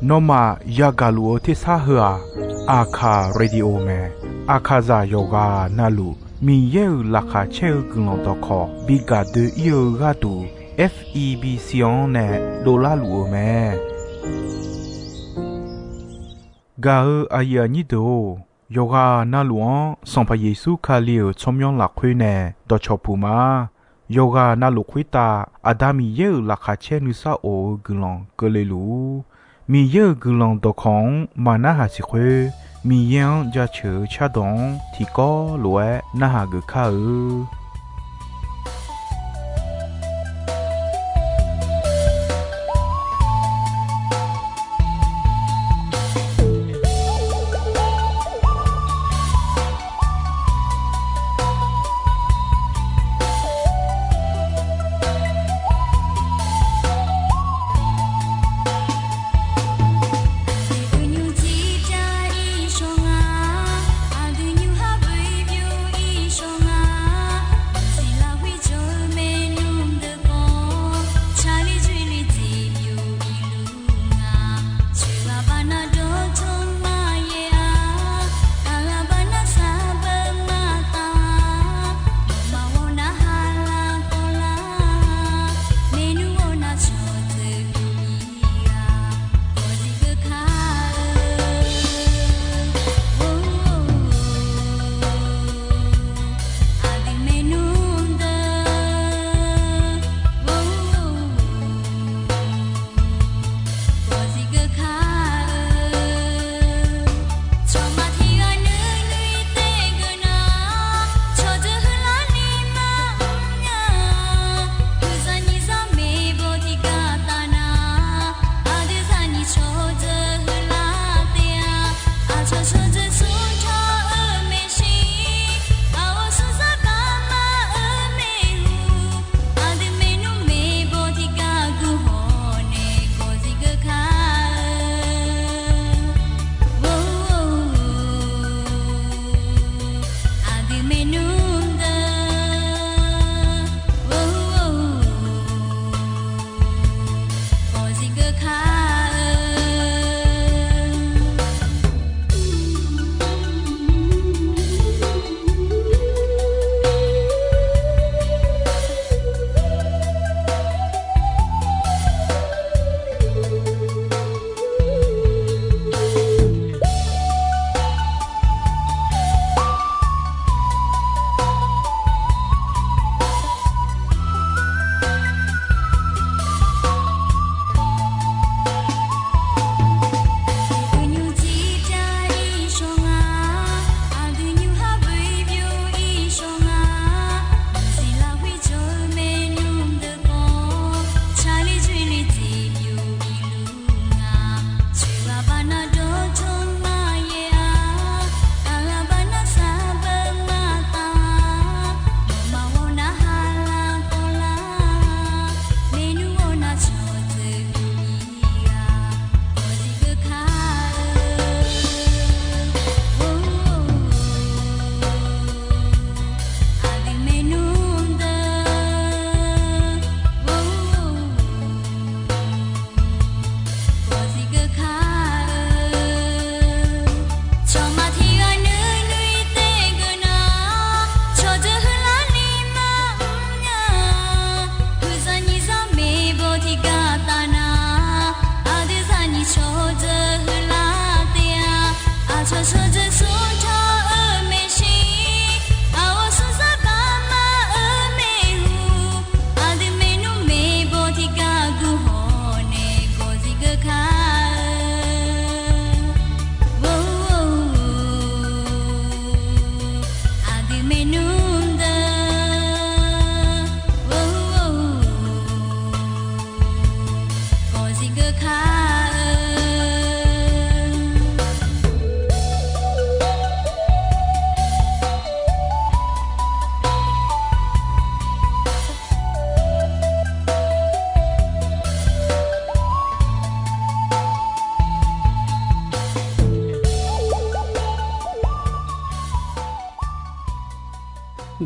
นอมายากาลูที่ซาหัวอาคาเรดิโอเมอาคาซาโยกานาลูมีเยอลักาเชลกลองตอคอบิกาเดเยกาตู FEB ซิออนเนโดลาลูเมกาอายานิโดโยกานาลวงสัมพเยซูคาเลียวชมยองหลักคุยเนดอชอปูมาโยกานาลุคุยตาอาดามีเยอลักาเชนุซาโอกลองกเลลูมีเยอะกลองตอของมานาหาสิเควมียังจะเชื่อชาดงที่ก็รวยนาหากข้า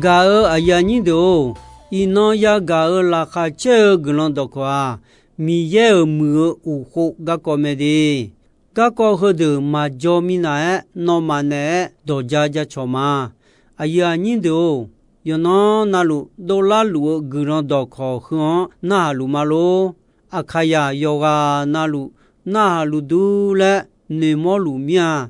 กาอายานิโดอีนอยากาลาคาเชกลอนตะควา米耶尔姆乌霍嘎个没的，嘎个和的马叫米那诺马呢多加加错嘛，哎呀你都。有那路都拉路格朗多考和那路马路阿卡呀有个那路都了你莫路面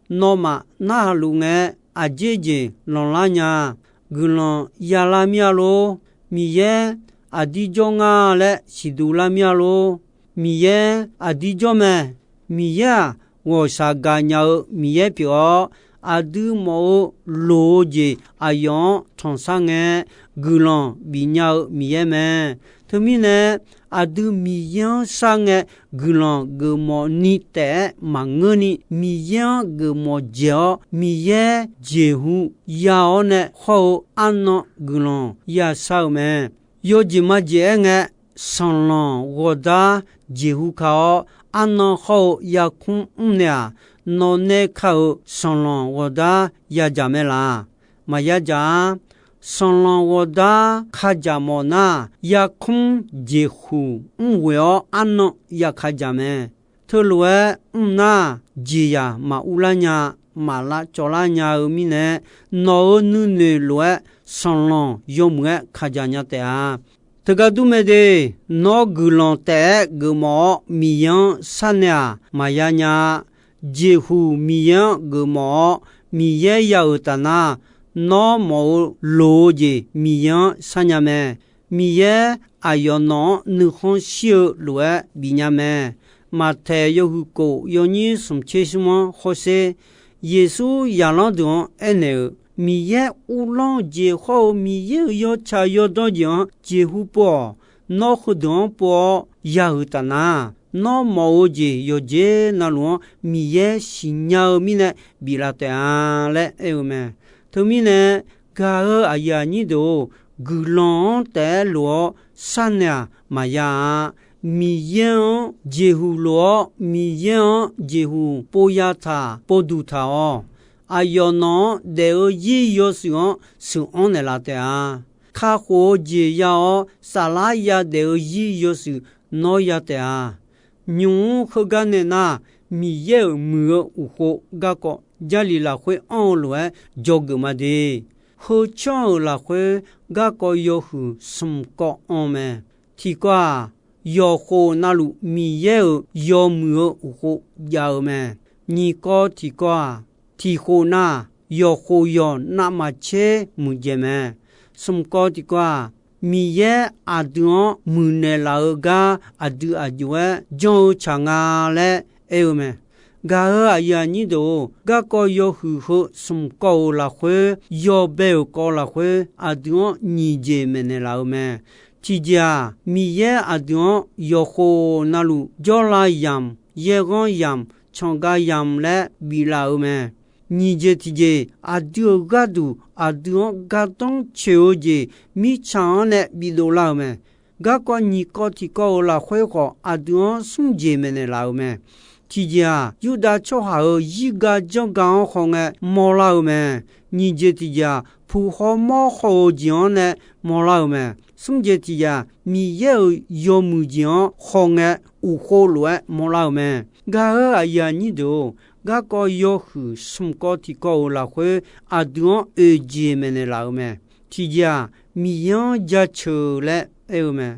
那么那路哎阿姐姐朗拉呀格朗亚拉面路米耶阿弟中啊嘞西杜拉面路米耶阿弟中咩米耶我啥个鸟米耶表阿杜莫罗杰阿样长上诶，古浪比鸟米耶咩？他们呢阿杜米样上诶，古浪个莫尼得忙个呢米样个莫叫米耶结婚要呢好安那古浪也少咩？有几么节诶上浪我da结婚考安那好也空呢。no ne khao sonlon woda ya jamela maya ja sonlon woda khajamona ya khum jehu unweo anno ya khajame thulwe unna jiya ma ulanya mala cholanya umine no nu ne lwe sonlon yomwe khajanya te a tagadume de no gulon te gumo miyan sanya mayanya jehu miyan gumo miye yautana no mo loje miyan sanyame miye ayono nuhon shio lue binyame mate yohuko yoni sumchesmo hose yesu yalandon ene miye ulon jeho miye yo chayo dojan jehu po no khudon po yautana no moje yoje nalon miye sinya mine bilata le eume to mine ga ayani do gulon te lo sanya maya miye jehu lo miye jehu poyata poduta o ayono de yi yosion su onelata kha ho je ya sala ya de yi yosu no ya ta nyung khogane na mi ye mu u ho ga ko jali la khwe on lo jog ma de ho chon la khwe ga ko yo hu sum ko on me ti kwa yo ho na lu mi ye yo mu u ho ya me ni ko ti kwa ti ho na yo ho yo na ma che mu je me sum ko ti kwa miye adon munela ga adu ajwe jo changa le eume ga ayani do ga ko yo hu ho sum ko la khwe yo be ko la khwe adon ni je menela me tija miye adon yo ho nalu jola yam yegon yam chonga yam le bila me nije tije adio gadu adio gadon cheoje mi chane bidola me ga ko ni ko ti ko la khwe ko adio sunje mene la me tija yuda cho ha yi ga jong ga hong e mo la me nije tija pu ho mo ho jion ne mo la me sunje tija mi ye yo mu jion hong e u ho lo mo la me ga ya ni do ga ko yo hu sum ko ti ko la khwe adon e je mene la me ti ja mi yan ja cho le e me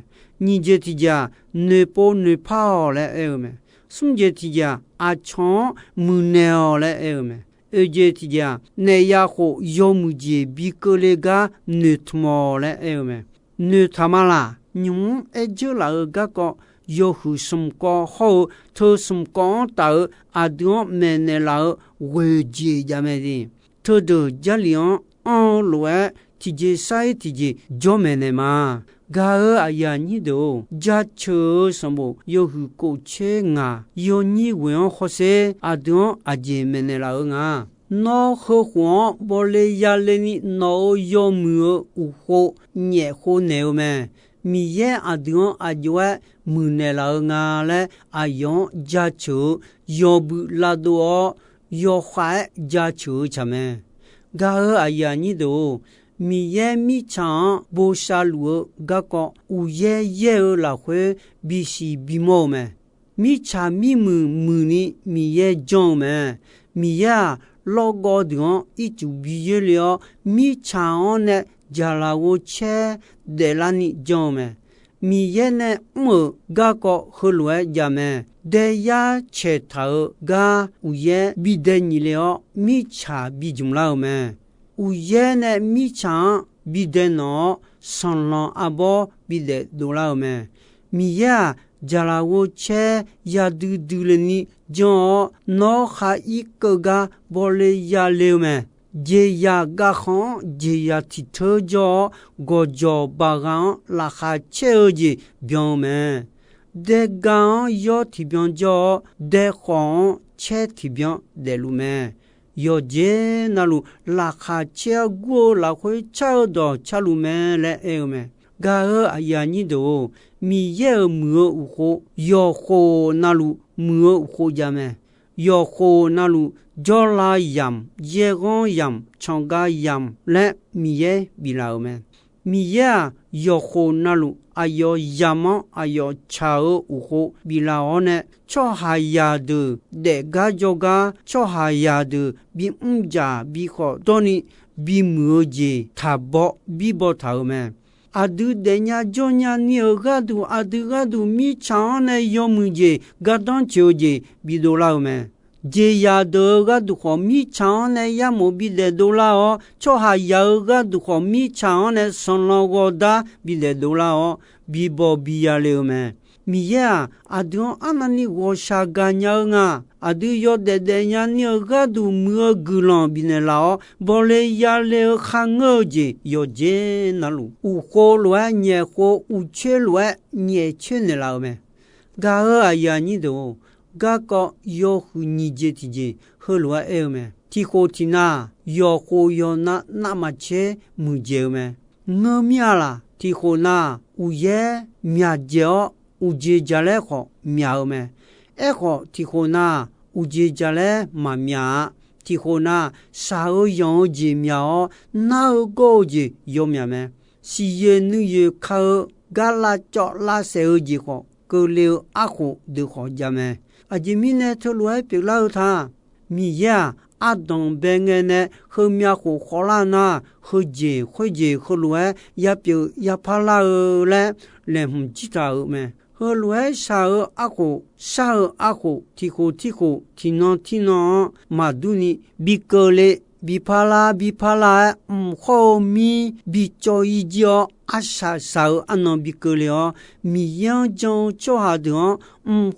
ni je ti ja ne po ne pa le e me sum je ti ja a chon mu ne o le e me e je ti ja ne ya ho yo mu je bi ko le ga ne tmo le e me ne tamala nyung e je la ga ko yo hu sum ko ho to sum ko ta adon mene la we je jamedi to do jalion on loe ti je sai ti je jo mene ma ga ayani do ja cho sambo yo hu ko che nga yo ni wen ho se adon aje mene la nga no ho ho bole ya le ni no yo mu u ho nye ho ne me mi ye adon ajwa munela nga le ayon jachu yobu lado yo khwa jachu chame ga ayani do 米耶米长波沙鲁嘎个乌耶耶尔拉会比西比莫么？米查米姆尼米耶种么？米呀老高的一就比耶了，米查呢加拉我切德拉尼种么？米耶呢么嘎个和罗加么？德呀切头嘎乌耶比德尼了，米查比中老么？乌耶呢米查比德诺上浪阿波比德多老么？米呀加拉我切呀嘟嘟了你叫诺哈一个个波雷呀流么？杰呀嘎行杰呀提头叫个叫巴干拉哈切尔杰表么？德干要提表叫德行切提表德路么？要接那路拉卡切过拉会找到恰路么来哎么？嘎尔哎呀你都米耶么无火要火那路么无火家么？要火那路叫拉yam耶光yam长嘎yam来米耶比拉么？米耶要火那路哎要yam哎要查无火比拉呢？cho haya de de ga joga cho haya de bi umja bi kho toni bi muoje thabo bi bo thaume adu de nya jonya ni ga du adu ga du mi cha ne yomuje ga don choje bi do laume je ya de ga du kho mi cha ne ya mo bi de do la o cho haya ga du kho mi cha ne son lo go da bi de do la o bi bo bi ya le me米呀，阿东阿那里我啥干娘啊？阿都要得得呀，你个都没个浪比那老，把来呀来看我去，要接那路，有火乱热火，有缺乱热缺那老么？噶个呀你都，噶个要和你接提接，和乱哎么？提火提那，要火要那么切没接么？我命啦，提火那，有也命接。乌杰加勒好苗么？哎好，提后那乌杰加勒嘛苗，提后那啥个样子苗，哪个子有苗么？是也女也靠嘎拉脚拉手子好，够了阿好都好家么？阿姐咪呢，头来别老他，米呀。阿东边个呢？和苗和荷兰呐，和姐和来也表也怕老嘞，连不知道么？和来啥个阿虎，提虎，提喏，马杜尼比格嘞，比帕拉，后面比叫一叫阿啥阿喏比格了，米样将叫下的，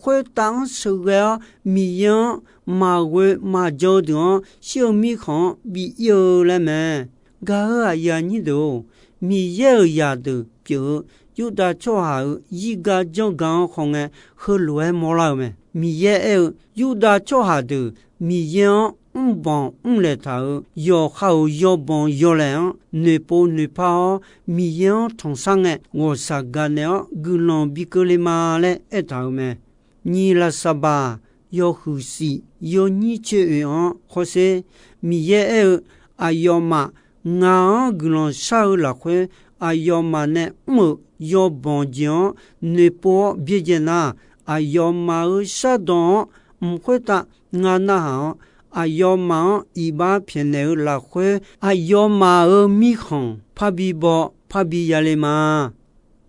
会当手个米样。马叫的小米糠比有了么？嘎个呀你都米有呀都表有的做好一个就刚好个和乱毛了么？米也有的做好的米样帮来头要好要帮要来你怕米样同上个我啥个呢？个人比个哩嘛嘞一头么？你了啥吧？要呼吸，要你去用，或是米也阿要嘛，俺个人少了会阿要嘛呢，要帮助你不别见呐，阿要嘛啥东，会打俺那好，阿要嘛一把偏来了会，阿要嘛米红，怕比亚嘞嘛，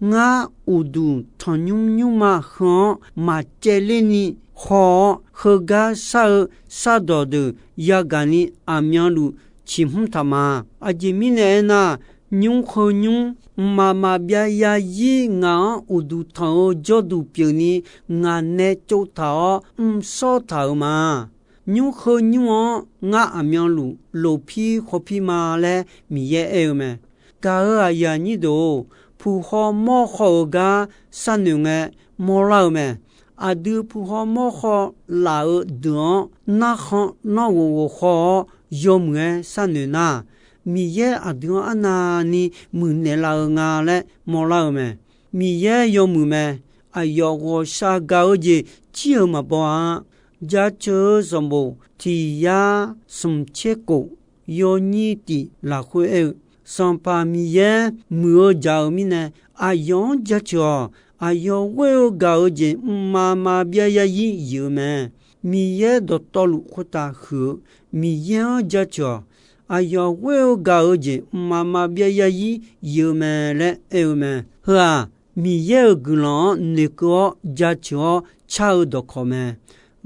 俺有度汤牛嘛好嘛这里呢。好和个啥道的也干你阿苗路起哄他妈阿姐米呢那牛和牛妈妈别呀一俺有度头就度表呢俺呢就头少头嘛牛和牛俺阿苗路路皮和皮嘛嘞米也爱么噶阿呀你都不好莫好个啥牛个莫老么阿都不好莫好老的那好那我好有么啥呢那米也阿都阿那你门内老伢嘞莫老么米也有么哎呦我啥高级就嘛不啊家车什么提呀什切狗有你的那会上巴米耶莫着米呢，阿用家着，阿用为搞件妈妈别呀一有么？米耶都道路扩大后，米耶家着，阿用为搞件妈妈别呀一有么嘞？有么？是啊，米耶个人那个家着超多可么？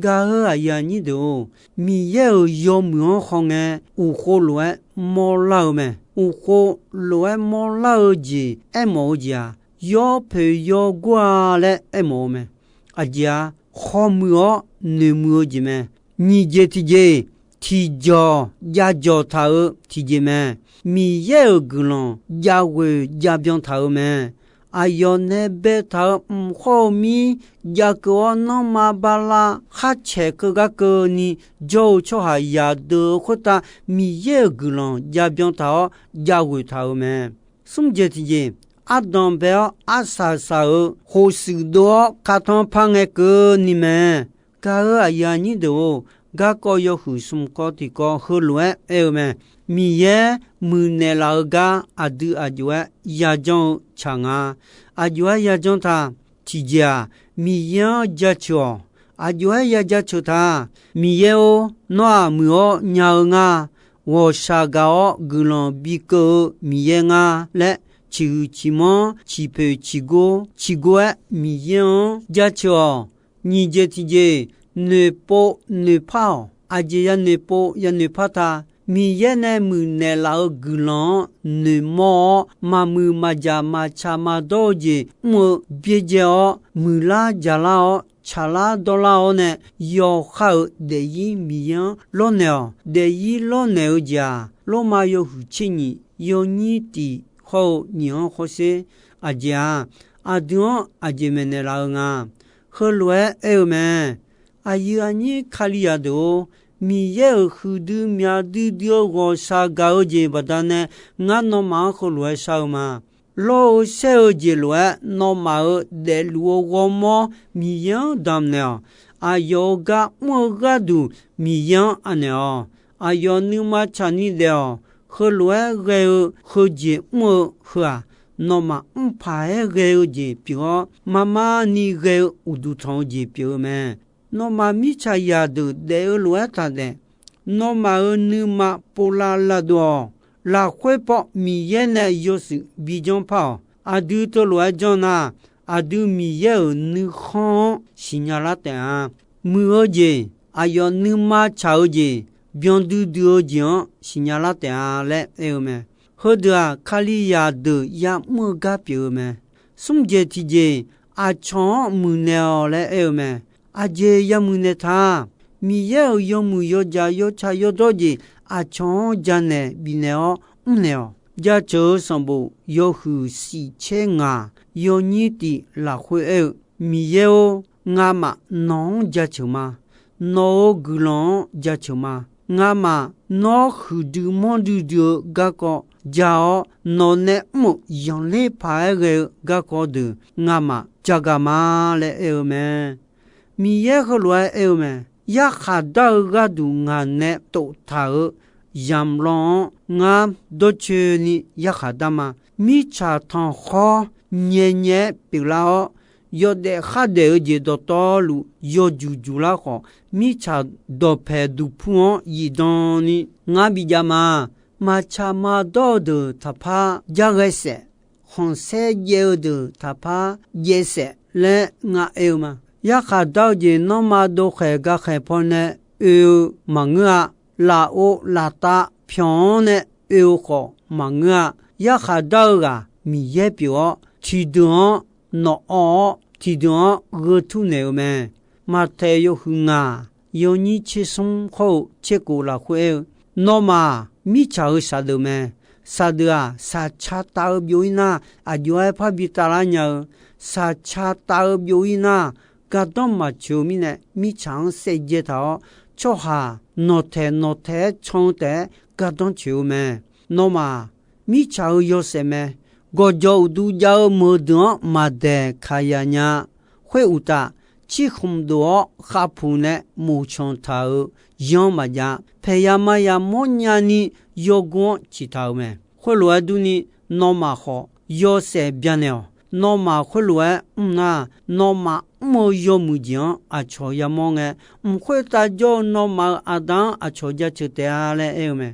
噶阿呀你都米耶有么好呢？有好乱莫老么？有好乱莫老子爱莫家，要陪要挂嘞爱莫么？阿家好么你么子么？你这提着家着他提着么？米耶个人家会家边他么？阿要那边他好米家个那么巴拉哈切个你就还呀的或者米耶个人家边他家会他么？什这提阿当贝阿萨好许多卡通旁个你们，个阿呀你都。ga ko yo hu sum ko ti ko hu lue e me mi ye mu ne la ga adu ajwa ya jong changa ajwa ya jong ta chi ja mi ya ja cho ajwa ya ja cho ta mi ye o no mu o nya nga wo sha ga o gu lo bi ko mi ye nga le chi mo chi pe chi go mi ye o ja cho ni je ti je ne po ne pao aje ya ne po ya ne pata mi ye ne mu ne la gulon ne mo ma mu ma ja ma cha ma do je mo bie je o mu la ja la o cha la do la o ne yo kha de yi mi yan lo ne o de yi lo ne o ja lo ma yo hu chi ni yo ni ti ho ni ho se aja adon aje me ne la nga ho lue e me ayu ani khaliado mi ye khudu mya du dio go sa ga je badane nga no ma kho lwe sa ma lo se o je lwe no ma de luo go mo mi yan dam ne ayo ga mo ga du mi yan ane ayo nu ma chani de kho lwe ge kho je mo khwa no ma pa ge je pyo mama ni ge udu thong je pyo me no ma mi cha ya de lo ta de no ma nu ma pola la do la kwe po mi ye ne yo si bi jon pa adu to lo jon na adu mi ye nu khon signala ta mu o je ayo nu ma cha o je bion du o jon signala ta le e me ho da khali ya de ya mu ga pyo me sum je ti je a chon mu ne o le e me aje yamune tha mi ye yo mu yo ja yo cha yo do ji a chon jane bineo uneo ja cho sambo yo hu si che nga yo ni ti la khwe e mi ye o nga ma no ja chuma no gulon ja chuma nga ma no hu du mon du ga ko ja no ne mu yon le pa ge ga ko du nga ma jaga ma le e me mi ye ho lue e me ya kha da ga du nga ne to tha yam long nga do che ni ya kha da ma mi cha thon kho nye pi la yo de kha de je do to lu yo ju la kho mi cha do phe du phuon yi don ni nga bi ja ma cha ma do de tha pha ja ge se hon se ye de tha pha ye se le nga e ma ya kha dao je no ma do khe ga khe pho ne e ma nga la o la ta phyon ne e kho ma nga ya kha dao ga mi ye pyo chi do no o chi do ge tu ne me ma te yo hu nga yo ni chi sum kho che ko la khwe no ma mi cha sa de me sa de a sa cha ta byo ina a jo a pha bi ta la nya sa cha ta byo ina ga don ma chu mi ne mi chang se je ta cho ha no te chong te ga don chu me no ma mi cha yo se me go jo du ja mo do ma de kha ya nya hwe u ta chi khum do kha phu ne mu chong ta yon ma ja phe ya ma ya mo nya ni yo gon chi ta me 会罗杜尼诺马好要塞边了诺马会罗那诺马莫要木匠啊乔亚蒙诶会大叫诺马阿当啊乔家吃的啊嘞哎么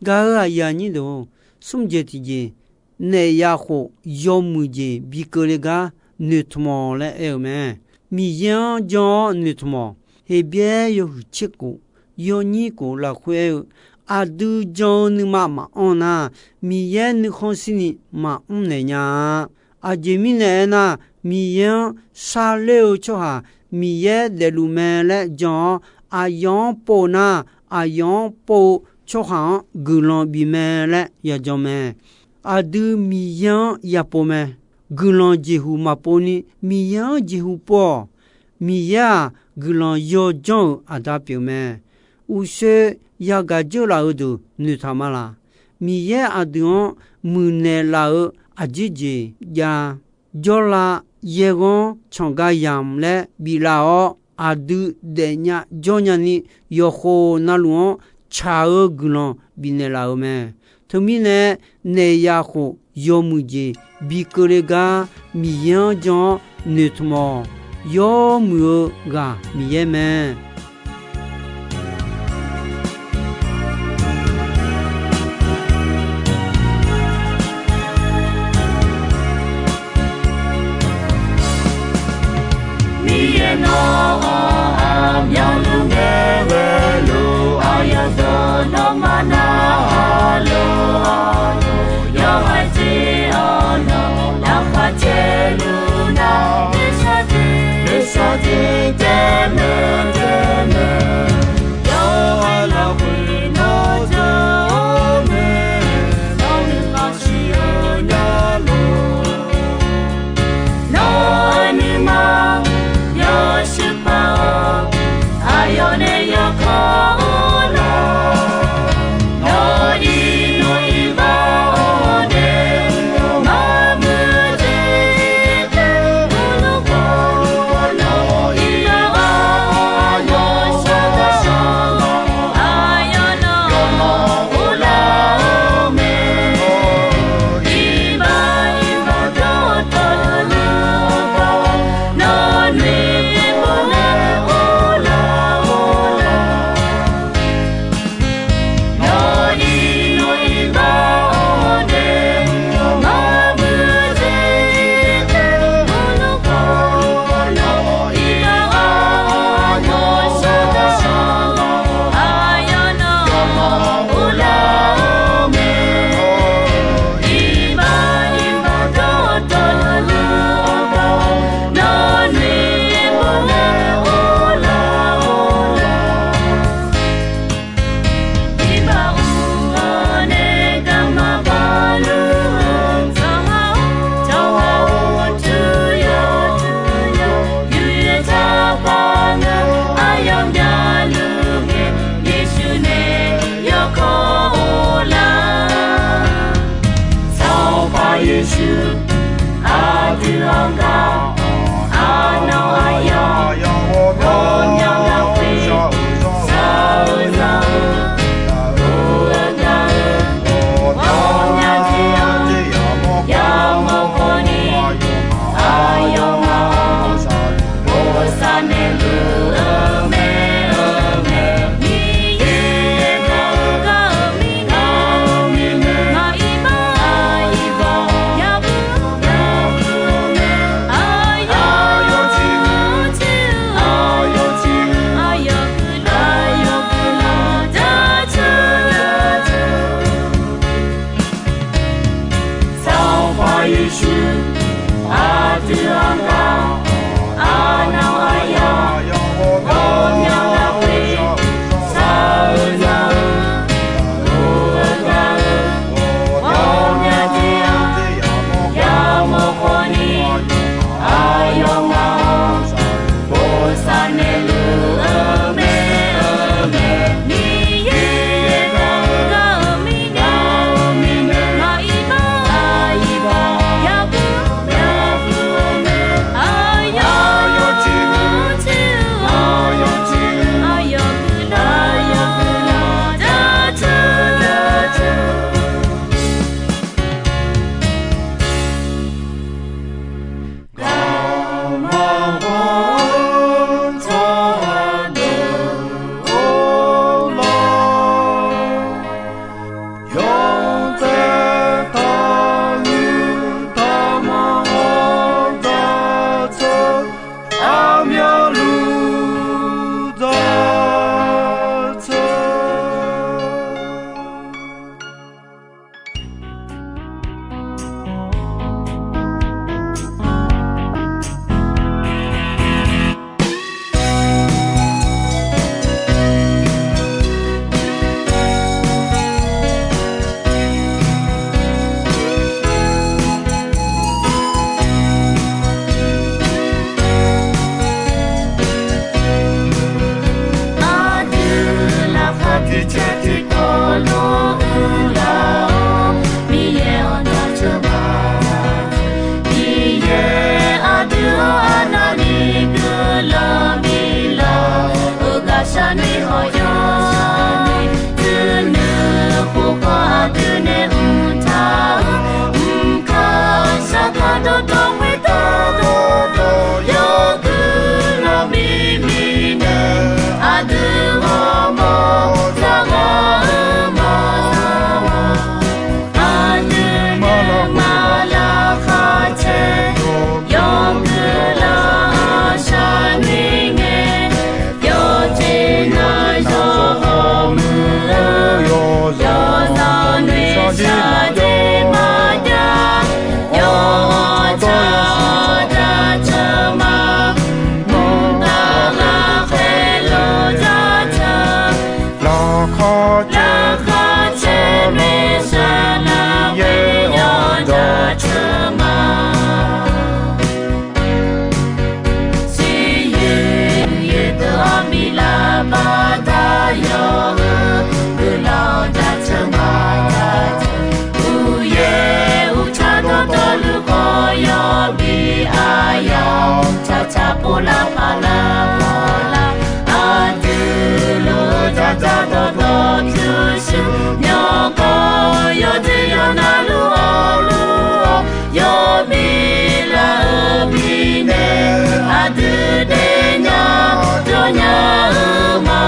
噶呀你都送节体节内亚好要木节比个那个女同胞嘞哎么米样叫女同胞那边有七个有你个了会啊都叫你妈妈那米样你好心你妈那呀啊这米呢那米样杀了就哈米样的路面嘞叫啊样包那啊样包就哈古浪比面嘞也叫咩啊都米样也包咩古浪几乎嘛包呢米样几乎包米呀古浪要叫啊达表咩有些也个就老多女他妈啦米呀啊都木呢老啊姐姐呀叫啦也讲唱个样嘞比老啊都的呀叫呀你要好那路查尔古浪比呢老咩他们呢呢呀好要木姐比个那个米呀叫女他妈要木个米呀咩 cha pola pala pola adulu cha cha do do chu shu nyo ko yo de yo na lu lu yo mi la mi ne adu de nya do nya ma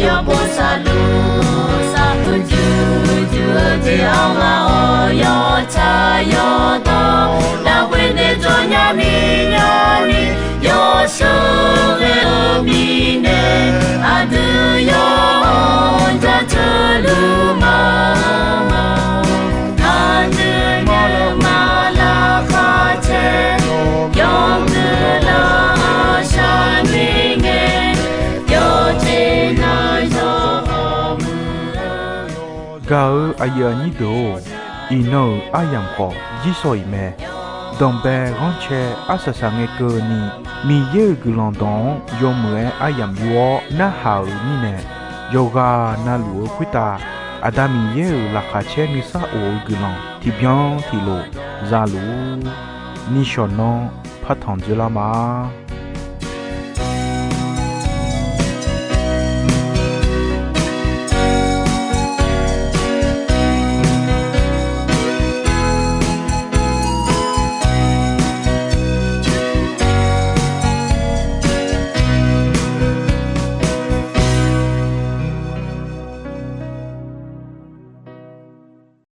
yo bo salu sa tu ju ju ji ao ma o yo cha yo do la we ne jo nya ni yo shu le mi ne adu yo ja cha lu ma adu ma la kha che yo de la sha ni nge yo che gạo ai giờ nhị đồ ino ayam kho ji soi me dong be ron che asasa nge ko ni mi ye gulon don yo mwe ayam yo na hao ni ne yoga na lu kwita adami ye la kha che ni sa o gulon ti bien ti lo za lu ni shono pha thong je la ma